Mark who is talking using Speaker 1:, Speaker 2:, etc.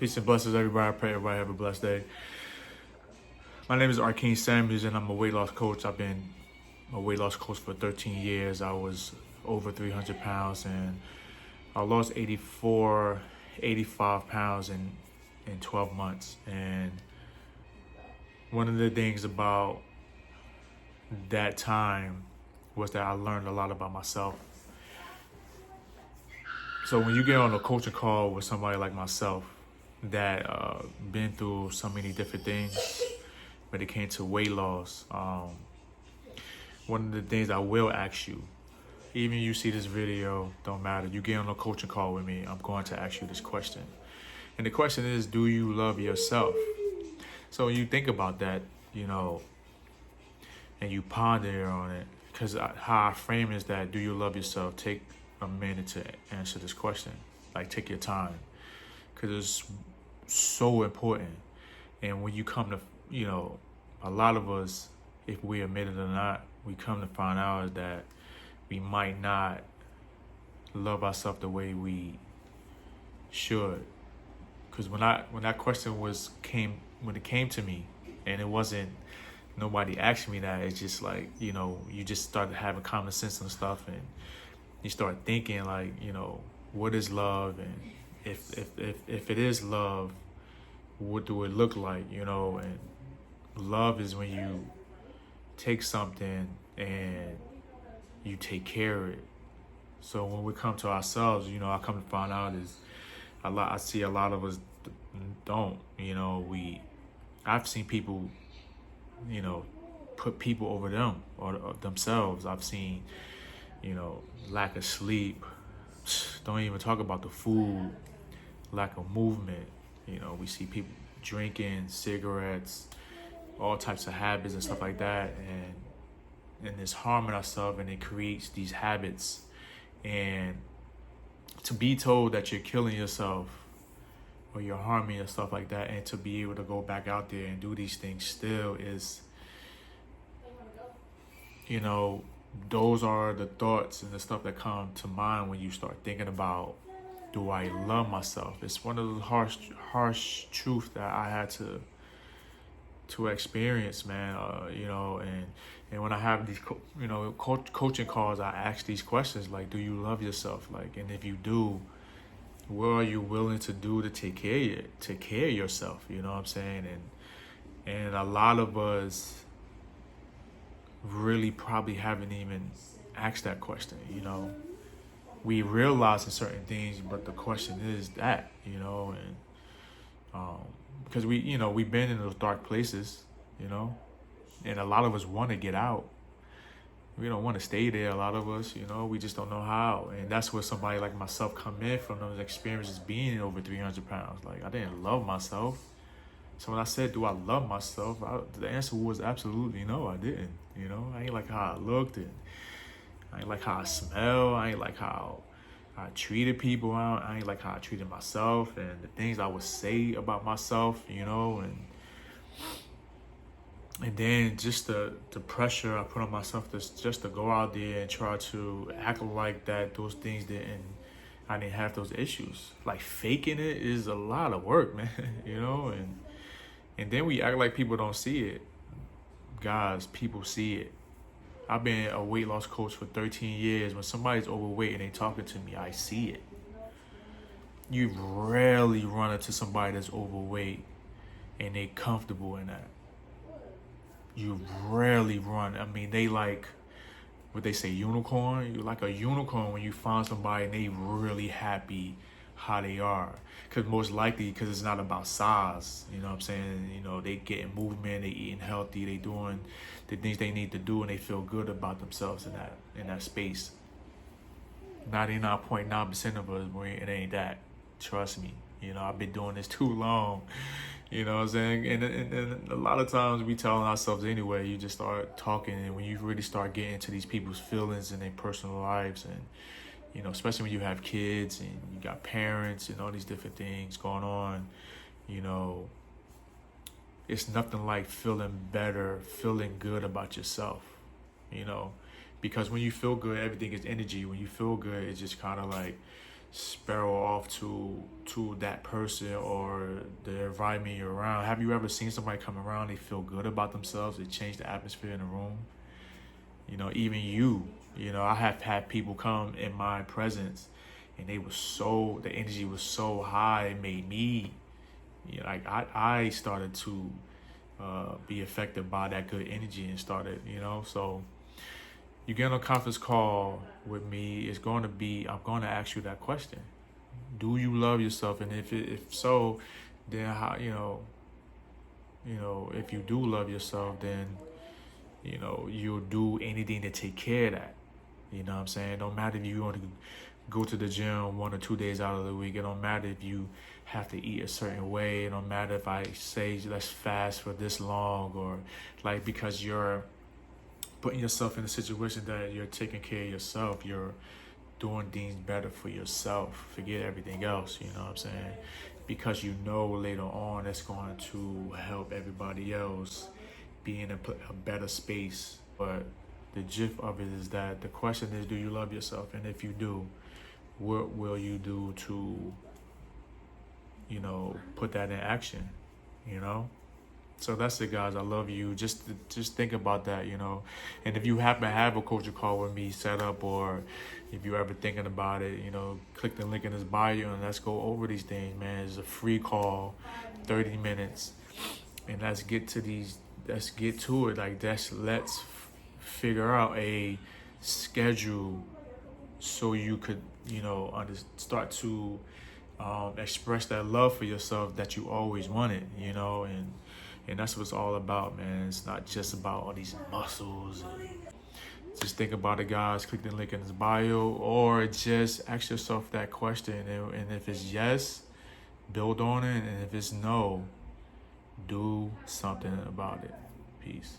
Speaker 1: Peace and blessings, everybody. I pray everybody have a blessed day. My name is Arcane Samuels, and I'm a weight loss coach. I've been a weight loss coach for 13 years. I was over 300 pounds, and I lost 85 pounds in 12 months. And one of the things about that time was that I learned a lot about myself. So when you get on a coaching call with somebody like myself that been through so many different things when it came to weight loss, one of the things I will ask you, even you see this video, don't matter, you get on a coaching call with me, I'm going to ask you this question. And the question is, do you love yourself? So when you think about that, and you ponder on it, because how I frame is that, do you love yourself? Take a minute to answer this question. Like, take your time, because it's so important. And when you come to, a lot of us, if we admit it or not, we come to find out is that we might not love ourselves the way we should. Because when that question came to me, and it wasn't nobody asked me that, it's just like, you just started having common sense and stuff, and you start thinking like, what is love? And if it is love, what do it look like? And love is when you take something and you take care of it. So when we come to ourselves, I come to find out is I see a lot of us don't. I've seen people, put people over them or themselves. I've seen, lack of sleep. Don't even talk about the food, lack of movement. We see people drinking cigarettes, all types of habits and stuff like that, and it's harming ourselves, and it creates these habits. And to be told that you're killing yourself or you're harming yourself like that, and to be able to go back out there and do these things still is, those are the thoughts and the stuff that come to mind when you start thinking about, do I love myself? It's one of the harsh truths that I had to experience, man. And when I have these, coaching calls, I ask these questions like, do you love yourself? Like, and if you do, what are you willing to do to take care of yourself? You know what I'm saying? And a lot of us really probably haven't even asked that question. We realize in certain things, but the question is that, and because we've been in those dark places, and a lot of us want to get out. We don't want to stay there. A lot of us, we just don't know how. And that's where somebody like myself come in from, those experiences being over 300 pounds. Like, I didn't love myself. So when I said, do I love myself? The answer was absolutely no, I didn't. I ain't like how I looked, and I ain't like how I smelled. I ain't like how I treated people. I ain't like how I treated myself, and the things I would say about myself, and then just the pressure I put on myself just to go out there and try to act like that those things I didn't have those issues. Like, faking it is a lot of work, man, and then we act like people don't see it. Guys, people see it. I've been a weight loss coach for 13 years. When somebody's overweight and they talking to me, I see it. You rarely run into somebody that's overweight and they comfortable in that. You rarely run. I mean, they like, what they say, unicorn. You're like a unicorn when you find somebody and they really happy how they are. Because most likely, because it's not about size. You know what I'm saying? They getting movement, they eating healthy, they doing the things they need to do, and they feel good about themselves in that space. 99.9% of us, it ain't that. Trust me. I've been doing this too long. You know what I'm saying? And a lot of times we telling ourselves anyway, you just start talking, and when you really start getting into these people's feelings and their personal lives, and especially when you have kids and you got parents and all these different things going on, it's nothing like feeling better, feeling good about yourself, because when you feel good, everything is energy. When you feel good, it's just kind of like sparrow off to that person or the environment you're around. Have you ever seen somebody come around, they feel good about themselves, they change the atmosphere in the room? You know, even you know, I have had people come in my presence and the energy was so high, it made me, you know, like I started to be affected by that good energy and started, you know. So you get on a conference call with me, I'm going to ask you that question. Do you love yourself? And if so, then how, if you do love yourself, then, you know, you'll do anything to take care of that. You know what I'm saying? Don't matter if you want to go to the gym 1 or 2 days out of the week. It don't matter if you have to eat a certain way. It don't matter if I say let's fast for this long, or like, because you're putting yourself in a situation that you're taking care of yourself. You're doing things better for yourself. Forget everything else, you know what I'm saying? Because you know later on it's going to help everybody else be in a better space. But the gist of it is that the question is, do you love yourself? And if you do, what will you do to, you know, put that in action, you know? So that's it, guys. I love you. Just think about that, you know. And if you happen to have a coaching call with me set up, or if you're ever thinking about it, you know, click the link in this bio and let's go over these things, man. It's a free call, 30 minutes, and let's get to it. Like, let's figure out a schedule so you could, you know, start to express that love for yourself that you always wanted, you know. And that's what it's all about, man. It's not just about all these muscles. Just think about it, guys. Click the link in his bio, or just ask yourself that question. And if it's yes, build on it. And if it's no, do something about it. Peace.